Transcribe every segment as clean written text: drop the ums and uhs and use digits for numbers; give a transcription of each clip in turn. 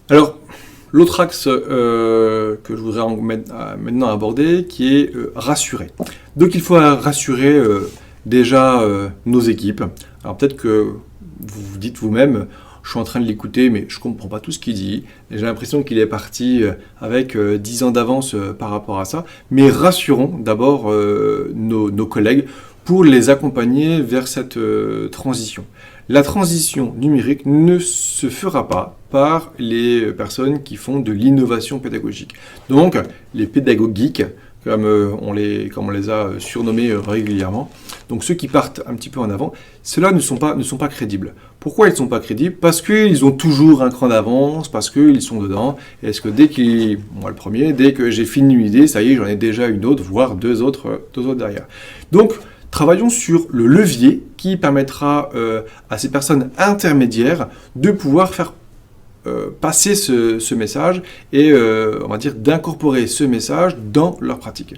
Alors, l'autre axe que je voudrais maintenant aborder, qui est rassurer. Donc il faut rassurer déjà nos équipes. Alors peut-être que vous vous dites vous-même, je suis en train de l'écouter, mais je ne comprends pas tout ce qu'il dit. Et j'ai l'impression qu'il est parti avec 10 ans d'avance par rapport à ça. Mais rassurons d'abord nos collègues pour les accompagner vers cette transition. La transition numérique ne se fera pas par les personnes qui font de l'innovation pédagogique. Donc, les pédagogues geeks, comme on les a surnommés régulièrement, donc ceux qui partent un petit peu en avant, ceux-là ne sont pas crédibles. Pourquoi ils ne sont pas crédibles? Parce qu'ils ont toujours un cran d'avance, parce qu'ils sont dedans. Et est-ce que moi le premier, dès que j'ai fini une idée, ça y est, j'en ai déjà une autre, voire deux autres derrière. Donc, travaillons sur le levier qui permettra à ces personnes intermédiaires de pouvoir faire passer ce message et on va dire d'incorporer ce message dans leur pratique.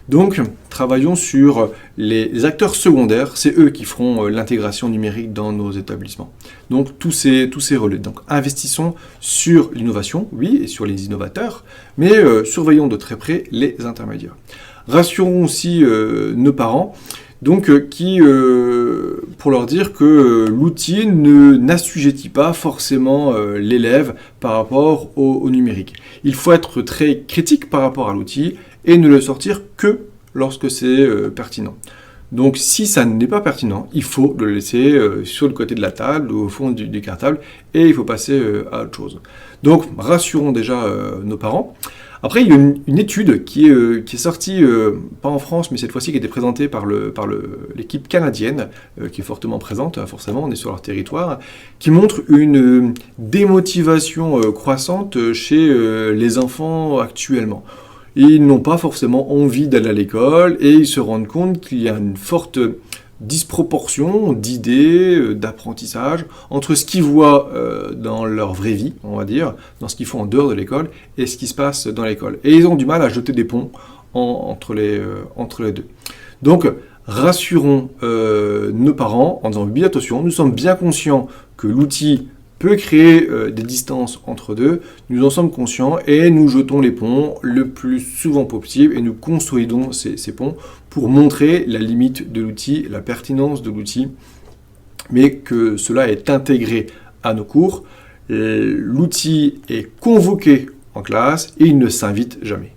Donc, travaillons sur les acteurs secondaires, c'est eux qui feront l'intégration numérique dans nos établissements. Donc, tous ces relais. Donc, investissons sur l'innovation, oui, et sur les innovateurs, mais surveillons de très près les intermédiaires. Rassurons aussi nos parents, donc pour leur dire que l'outil n'assujettit pas forcément l'élève par rapport au numérique. Il faut être très critique par rapport à l'outil et ne le sortir que lorsque c'est pertinent. Donc si ça n'est pas pertinent, il faut le laisser sur le côté de la table ou au fond du cartable et il faut passer à autre chose. Donc rassurons déjà nos parents. Après, il y a une étude qui est sortie, pas en France, mais cette fois-ci qui a été présentée par l'équipe canadienne, qui est fortement présente, forcément, on est sur leur territoire, qui montre une démotivation croissante chez les enfants actuellement. Ils n'ont pas forcément envie d'aller à l'école et ils se rendent compte qu'il y a une forte disproportion d'idées, d'apprentissage entre ce qu'ils voient dans leur vraie vie, on va dire, dans ce qu'ils font en dehors de l'école et ce qui se passe dans l'école. Et ils ont du mal à jeter des ponts entre les deux. Donc, rassurons nos parents en disant bien attention, nous sommes bien conscients que l'outil peut créer des distances entre deux, nous en sommes conscients et nous jetons les ponts le plus souvent possible et nous consolidons ces ponts pour montrer la limite de l'outil, la pertinence de l'outil, mais que cela est intégré à nos cours. L'outil est convoqué en classe et il ne s'invite jamais.